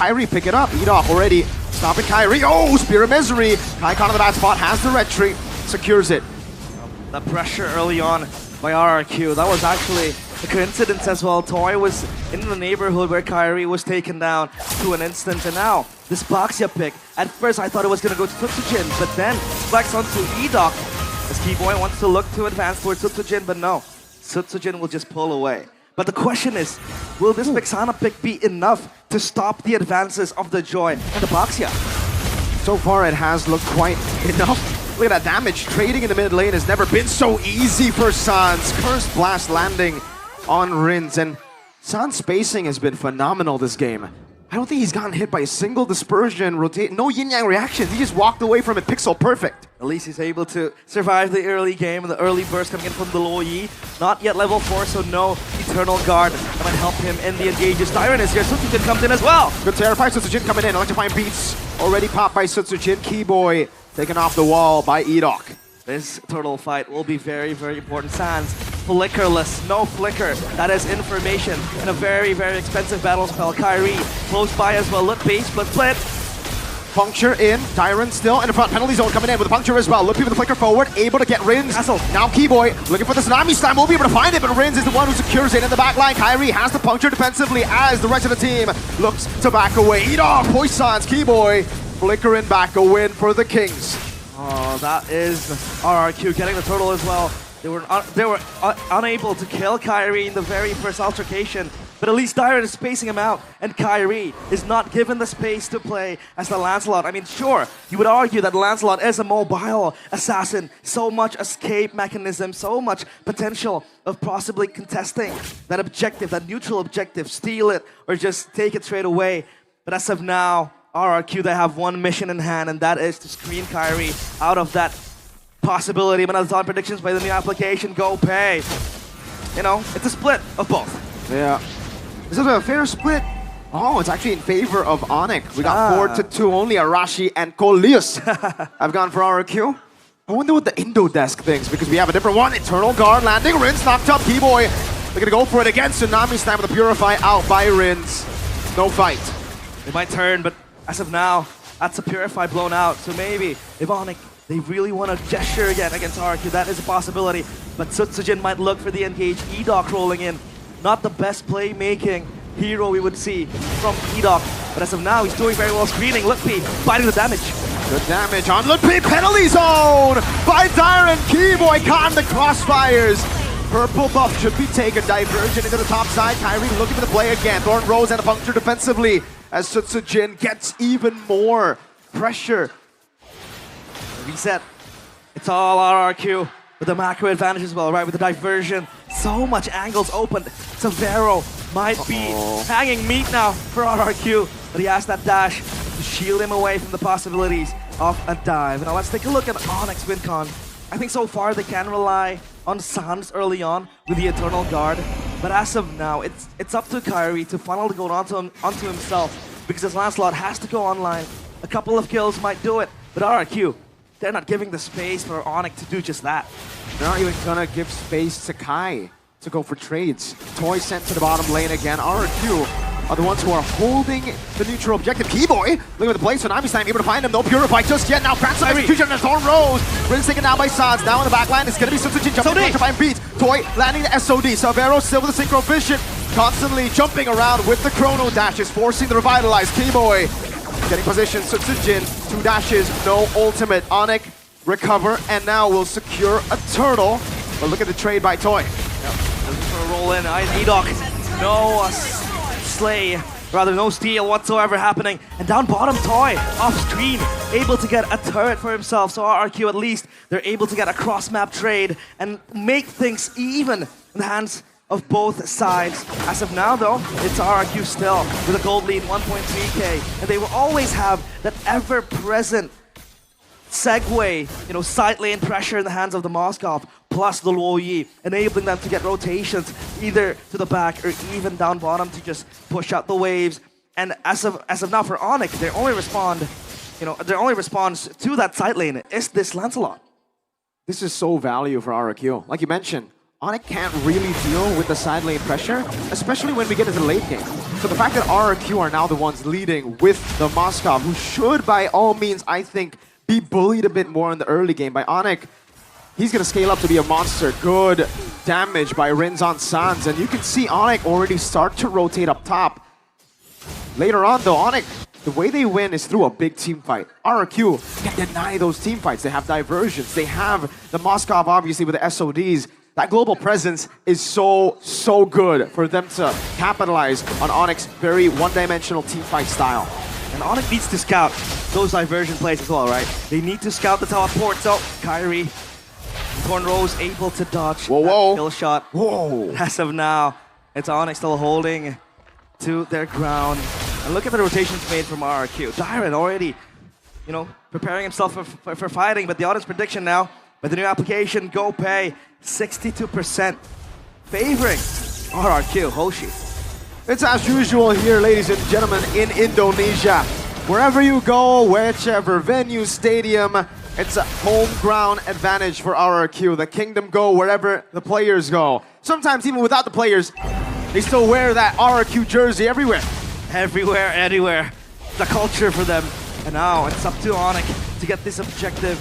Kyrie pick it up. Edoc already stopping Kyrie. Oh, Spear of Misery. Kaikon in the bad spot, has the red tree, secures it. The pressure early on by RRQ, that was actually a coincidence as well. Toy was in the neighborhood where Kyrie was taken down to an instant, and now this Baxia pick. At first I thought it was going to go to Tutsujin, but then flex onto Edoc as Keyboy wants to look to advance towards Tutsujin, but no, Tutsujin will just pull away. But the question is, will this Vexana pick be enough to stop the advances of the Joy and the Baxia? So far it has looked quite enough. Look at that damage. Trading in the mid lane has never been so easy for Sans. Cursed Blast landing on Rins, and Sans' spacing has been phenomenal this game. I don't think he's gotten hit by a single dispersion, rotate, no yin-yang reactions. He just walked away from it pixel perfect. At least he's able to survive the early game and the early burst coming in from the Luo Yi. Not yet level 4, so no Eternal Guard that might help him in the engages. Tyron is here, Sutsujin comes in as well. Good terrify, Sutsujin coming in. Electrifying beats already popped by Sutsujin. Keyboy taken off the wall by Edoc. This turtle fight will be very, very important. Sans, flickerless, no flicker. That is information and a very, very expensive battle spell. Kyrie, close by as well. Look base, but split. Puncture in, Tyron still in the front, penalty zone coming in with a puncture as well. Look, people the flicker forward, able to get Rins. Castle. Now Keyboy looking for the Tsunami Slam, won't be able to find it, but Rins is the one who secures it in the back line. Kyrie has the puncture defensively as the rest of the team looks to back away. Edoc, Poisons, Keyboy, flickering back, a win for the Kings. Oh, that is RRQ getting the turtle as well. They were unable to kill Kyrie in the very first altercation, but at least Tyron is spacing him out, and Kyrie is not given the space to play as the Lancelot. I mean, sure, you would argue that Lancelot is a mobile assassin, so much escape mechanism, so much potential of possibly contesting that objective, that neutral objective, steal it or just take it straight away. But as of now, RRQ, they have one mission in hand, and that is to screen Kyrie out of that possibility. Manazon predictions by the new application, go pay. You know, it's a split of both. Yeah. This is a fair split. Oh, it's actually in favor of ONIC. We got 4-2 only. Arashi and Coleus have gone for RRQ. I wonder what the Indo desk thinks, because we have a different one. Eternal Guard landing. Rins knocked up. Keyboy, they're gonna go for it again. Tsunami Slam with the Purify out by Rins. No fight. They might turn, but as of now, that's a Purify blown out. So maybe if ONIC, they really want to gesture again against RRQ, that is a possibility. But Sutsujin might look for the engage. Edoc rolling in. Not the best playmaking hero we would see from Edoc. But as of now, he's doing very well screening. Lutpi fighting the damage. Good damage on Lutpi. Penalty zone by Tyron. Keyboy caught in the crossfires. Purple buff should be taken. Divergent into the top side. Kyrie looking for the play again. Thorn Rose and a puncture defensively as Sutsujin gets even more pressure. Reset. It's all RRQ with the macro advantage as well, right? With the diversion. So much angles open. Severo might be hanging meat now for RRQ, but he has that dash to shield him away from the possibilities of a dive. Now let's take a look at Onyx WinCon. I think so far they can rely on Sans early on with the Eternal Guard, but as of now, it's up to Kyrie to funnel the gold onto himself, because his Lancelot has to go online. A couple of kills might do it, but RRQ, they're not giving the space for ONIC to do just that. They're not even gonna give space to Kai to go for trades. Toy sent to the bottom lane again. RRQ are the ones who are holding the neutral objective. Keyboy, look at the play, Tsunami Slam, able to find him. No Purify just yet. Now Cranston execution and Thorn Rose. Rins taken down by Sans. Now in the back line, it's gonna be Sutsujin jumping to electrifying beat. Toy landing the SOD. Savero still with the Synchro Vision. Constantly jumping around with the Chrono dashes, forcing the Revitalize. Keyboy getting position. Sutsujin, 2 dashes, no ultimate. ONIC recover, and now will secure a turtle. But look at the trade by Toy. Yep. Looking for a roll in. Edoc, no slay, rather no steal whatsoever happening. And down bottom, Toy, off screen, able to get a turret for himself. So RRQ, at least, they're able to get a cross-map trade and make things even in the hands of both sides. As of now, though, it's RRQ still with a gold lead, 1.3k. And they will always have that ever-present segue, you know, side lane pressure in the hands of the Moskov, plus the Luo Yi, enabling them to get rotations either to the back or even down bottom to just push out the waves. And as of now for ONIC, their only response to that side lane is this Lancelot. This is so value for RRQ. Like you mentioned, ONIC can't really deal with the side lane pressure, especially when we get into the late game. So the fact that RRQ are now the ones leading with the Moskov, who should by all means, I think, be bullied a bit more in the early game by ONIC. He's going to scale up to be a monster. Good damage by Rins on Sans. And you can see ONIC already start to rotate up top. Later on, though, ONIC, the way they win is through a big team fight. RRQ can deny those team fights. They have diversions. They have the Moskov, obviously, with the SODs. That global presence is so good for them to capitalize on ONIC's very one-dimensional team fight style. And ONIC needs to scout those diversion plays as well, right? They need to scout the teleport. So, Kairi, Cornrow's able to dodge that kill shot. Whoa! As of now, it's ONIC still holding to their ground. And look at the rotations made from RRQ. Dyron already, you know, preparing himself for fighting, but the audience prediction now, with the new application, Go Pay, 62% favoring RRQ, Hoshi. It's as usual here, ladies and gentlemen, in Indonesia. Wherever you go, whichever venue, stadium, it's a home ground advantage for RRQ. The Kingdom go wherever the players go. Sometimes even without the players, they still wear that RRQ jersey everywhere. Everywhere, anywhere. The culture for them. And now it's up to ONIC to get this objective.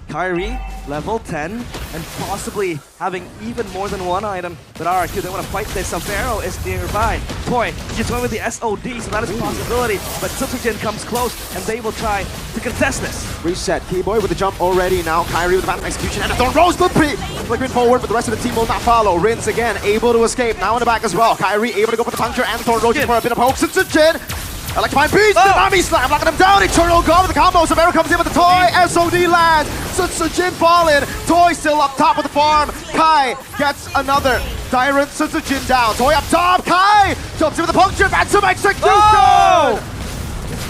Kairi, level 10, and possibly having even more than one item. But RRQ, they want to fight this. Savero is nearby. Toy just went with the SOD, so that is a possibility. But Sutsujin comes close, and they will try to contest this. Reset. Keyboy with the jump already. Now Kairi with the Phantom Execution and a Thorn Rose flickering forward, but the rest of the team will not follow. Rins again, able to escape. Now in the back as well. Kairi able to go for the puncture and Thorn Rose for a bit of hope. Sutsujin. Electrifying Beast, Tsunami Slam, knocking him down, Eternal God with the combo, Savero comes in with the Toy, SOD lands, Sutsujin falling, Toy still up top of the farm, Kai gets another, Dyron, Sutsujin down, Toy up top, Kai jumps in with the puncture, Phantom Execution! Oh!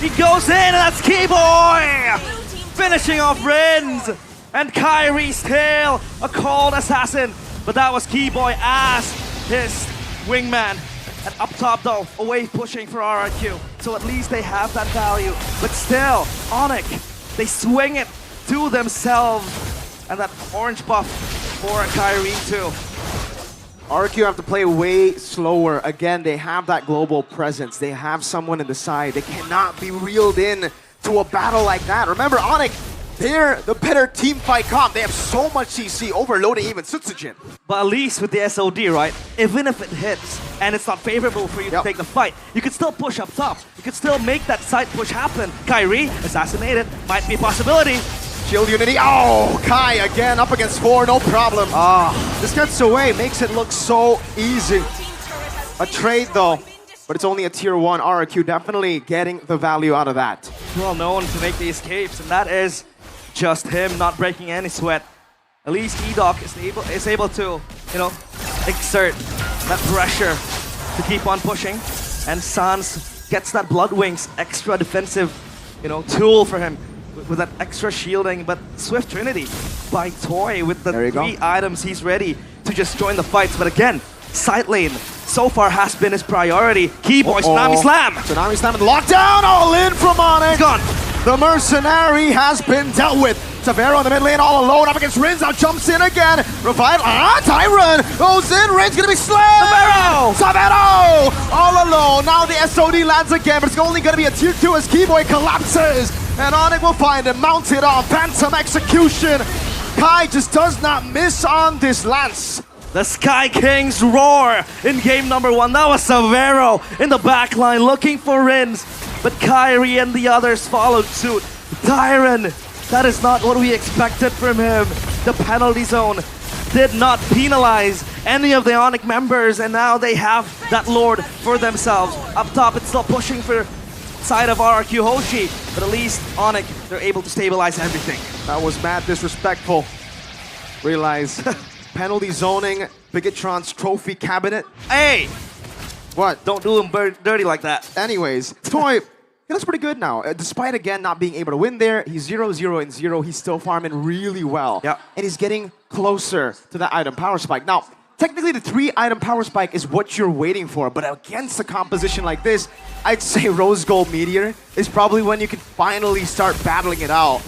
He goes in, and that's Keyboy! Finishing off Rins, and Kairi's tail, a cold assassin, but that was Keyboy as his wingman. And up top though, a wave pushing for RRQ. So at least they have that value. But still, ONIC, they swing it to themselves. And that orange buff for Kairi too. RRQ have to play way slower. Again, they have that global presence. They have someone in the side. They cannot be reeled in to a battle like that. Remember, ONIC, they're the better team fight comp. They have so much CC, overloading even Sutsujin. But at least with the SOD, right? Even if it hits and it's not favorable for you to take the fight, you can still push up top. You can still make that side push happen. Kairi, assassinated, might be a possibility. Shield Unity. Oh, Kai again up against 4, no problem. This gets away, makes it look so easy. A trade though, but it's only a tier 1. RRQ definitely getting the value out of that. Well known to make the escapes, and that is just him not breaking any sweat. At least E-Doc is able to, you know, exert that pressure to keep on pushing. And Sans gets that Blood Wings extra defensive, you know, tool for him with that extra shielding. But Swift Trinity by Toy with the 3 items, he's ready to just join the fights. But again, side lane so far has been his priority. Keyboy, Tsunami Slam! Tsunami Slam and the lockdown, all in from ONIC. Gone. The Mercenary has been dealt with. Savero in the mid lane all alone up against Rins. Now jumps in again. Revive. Tyron goes in. Rins gonna be slammed. Savero all alone. Now the SOD lands again, but it's only gonna be a tier 2 as Keyboy collapses. And ONIC will find him mounted on Phantom Execution. Kai just does not miss on this lance. The Sky Kings roar in game number 1. That was Savero in the backline looking for Rins. But Kairi and the others followed suit. Tyron, that is not what we expected from him. The penalty zone did not penalize any of the ONIC members, and now they have that Lord for themselves. Up top, it's still pushing for side of RRQ Hoshi, but at least ONIC, they're able to stabilize everything. That was mad disrespectful. Realize, penalty zoning, Bigatron's trophy cabinet. Hey! What? Don't do him dirty like that. Anyways, Toy, he looks pretty good now. Despite, again, not being able to win there, he's 0-0-0. He's still farming really well. Yeah. And he's getting closer to that item power spike. Now, technically, the 3-item power spike is what you're waiting for, but against a composition like this, I'd say Rose Gold Meteor is probably when you can finally start battling it out.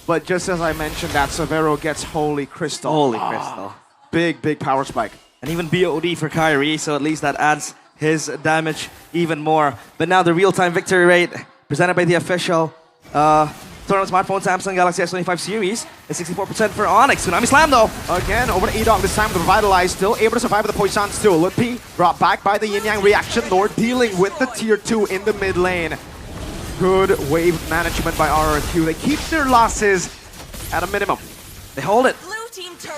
But just as I mentioned, that Savero gets Holy Crystal. Holy Crystal. big power spike. And even BOD for Kyrie, so at least that adds his damage even more. But now the real-time victory rate presented by the official tournament smartphone Samsung Galaxy S25 series is 64% for ONIC. Tsunami Slam though. Again, over to E-Dog, this time with the Revitalize, still able to survive with the Poison still. Lutpi brought back by the Yin Yang reaction, Lord dealing with the tier 2 in the mid lane. Good wave management by RRQ. They keep their losses at a minimum. They hold it.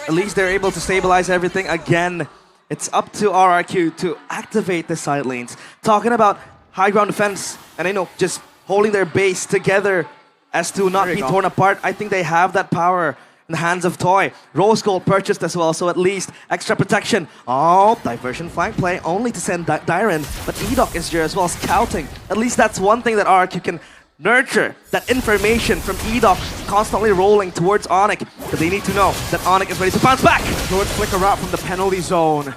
At least they're able to stabilize everything again. It's up to RRQ to activate the side lanes. Talking about high ground defense and just holding their base together as to not be torn apart. I think they have that power in the hands of Toy. Rose Gold purchased as well, so at least extra protection. Oh, diversion flank play only to send Dyren, but E-Dog is here as well, scouting. At least that's one thing that RRQ can nurture, that information from E-Dog constantly rolling towards ONIC, but they need to know that ONIC is ready to bounce back. Good flicker out from the penalty zone.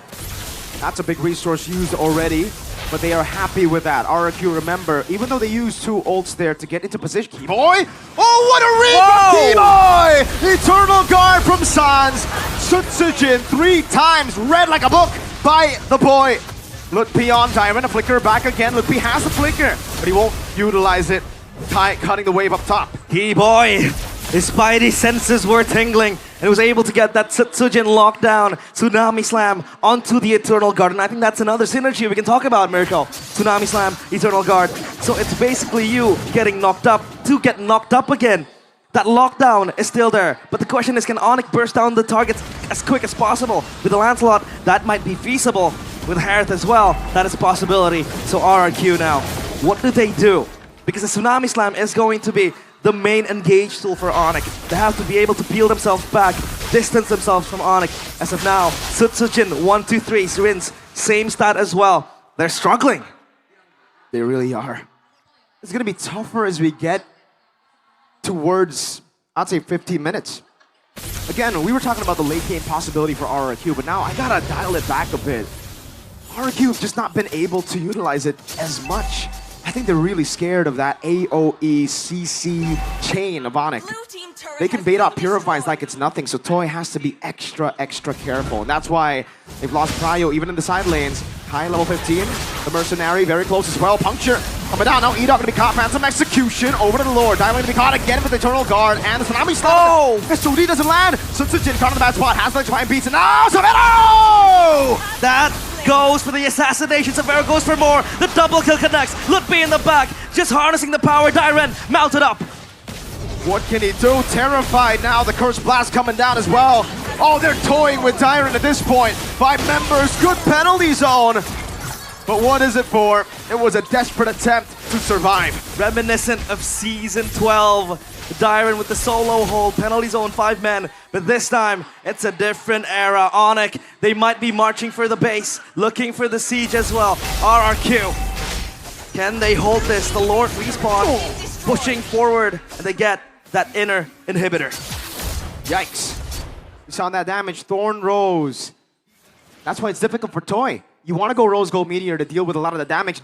That's a big resource used already, but they are happy with that. RRQ, remember, even though they used 2 ults there to get into position. Keyboy! Oh, what a read from Keyboy! Eternal Guard from Sans. Sutsujin 3 times read like a book by the boy. Lutpi on Dyren, a flicker back again. Lutpi has the flicker, but he won't utilize it. Cutting the wave up top. Keyboy, his spidey senses were tingling and was able to get that Sutsujin lockdown, Tsunami Slam onto the Eternal Guard. And I think that's another synergy we can talk about, Miracle. Tsunami Slam, Eternal Guard. So it's basically you getting knocked up to get knocked up again. That lockdown is still there. But the question is, can ONIC burst down the targets as quick as possible? With the Lancelot, that might be feasible. With Harith as well, that is a possibility. So RRQ now, what do they do? Because the Tsunami Slam is going to be the main engage tool for ONIC. They have to be able to peel themselves back, distance themselves from ONIC. As of now, Sutsujin 1, 2, 3, Syrinz, same stat as well. They're struggling. They really are. It's gonna be tougher as we get towards, I'd say, 15 minutes. Again, we were talking about the late game possibility for RRQ, but now I gotta dial it back a bit. RRQ have just not been able to utilize it as much. I think they're really scared of that AoE CC chain of ONIC. They can bait out Purifies like it's nothing, so Toy has to be extra careful. And that's why they've lost Prio even in the side lanes. High level 15, the Mercenary very close as well. Puncture coming down, now E-Dog gonna be caught, Phantom Execution over to the Lord. Dylan gonna be caught again with the Eternal Guard, and the Tsunami Slam. Oh! SOD doesn't land. Sutsujin caught in the bad spot, has to try and beat it. No, Severo! That goes for the assassination. Severo goes for more. The double kill connects. Lutpi in the back, just harnessing the power. Dyren mounted up. What can he do? Terrified now. The Curse Blast coming down as well. Oh, they're toying with Dyren at this point. 5 members, good penalty zone. But what is it for? It was a desperate attempt to survive. Reminiscent of Season 12. Dyren with the solo hold, penalty zone 5 men. But this time, it's a different era. ONIC, they might be marching for the base, looking for the siege as well. RRQ, can they hold this? The Lord respawn, pushing forward, and they get that inner inhibitor. Yikes. We saw that damage. Thorn Rose. That's why it's difficult for Toy. You want to go Rose Gold Meteor to deal with a lot of the damage,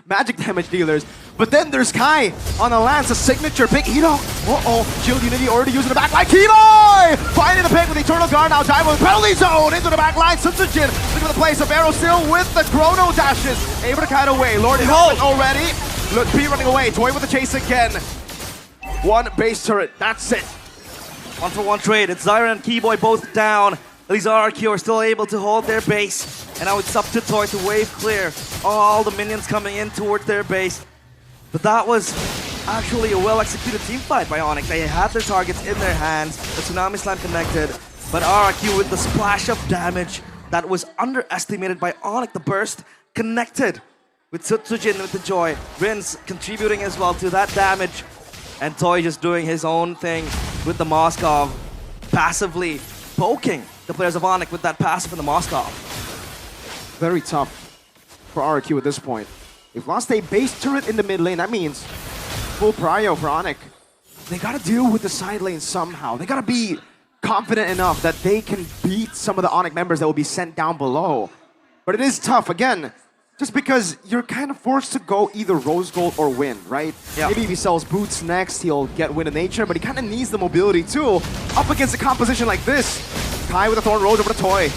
magic damage dealers. But then there's Kai on the Lance, a signature. Big Hito. Uh-oh. Shield Unity already using the back line. Keyboy! Finding the pick with Eternal Guard. Now dive with penalty zone into the back line. Sutsujin looking for the place of Arrow still with the Chrono dashes. Able to kite away. Lord is open already. Lutpi running away. Toy with the chase again. 1 base turret. That's it. 1-for-1 trade. It's Dyren and Keyboy both down. At least RRQ are still able to hold their base. And now it's up to Toy to wave clear all the minions coming in towards their base. But that was actually a well-executed team fight by ONIC. They had their targets in their hands. The Tsunami Slam connected. But RRQ with the splash of damage that was underestimated by ONIC. The burst connected with Sutsujin with the Joy. Rinz contributing as well to that damage. And Toy just doing his own thing with the Moskov, passively poking the players of ONIC with that passive in the Moskov. Very tough for RRQ at this point. They've lost a base turret in the mid lane. That means full prio for ONIC. They gotta deal with the side lane somehow. They gotta be confident enough that they can beat some of the ONIC members that will be sent down below. But it is tough, again, just because you're kind of forced to go either Rose Gold or win, right? Yeah. Maybe if he sells boots next, he'll get Win of Nature, but he kind of needs the mobility too. Up against a composition like this, Kai with a Thorn Rose over to Toy.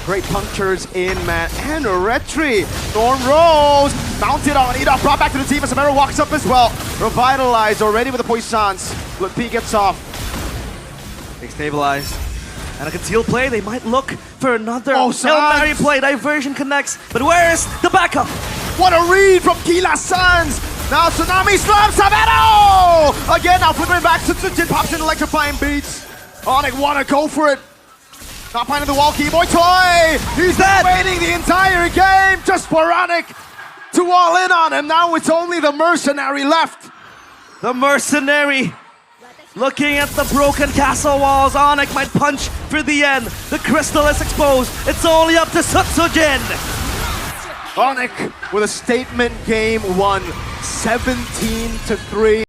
Great punctures in, man. And a retry. Thorn Rose mounted on Eda, brought back to the team as Samara walks up as well. Revitalized already with the Poissons. But P gets off. They stabilize. And a concealed play, they might look for another Oh, Hail Mary play. Diversion connects, but where's the backup? What a read from Kila Suns! Now Tsunami slams Savero! Again, now flipping back to Tsujin, pops in electrifying beats. ONIC wanna go for it. Not finding the wall, Keyboy Toy! He's been waiting the entire game just for ONIC to wall in on him. Now it's only the Mercenary left. The Mercenary looking at the broken castle walls. ONIC might punch for the end. The crystal is exposed. It's only up to Tsujin. ONIC with a statement game 1, 17-3.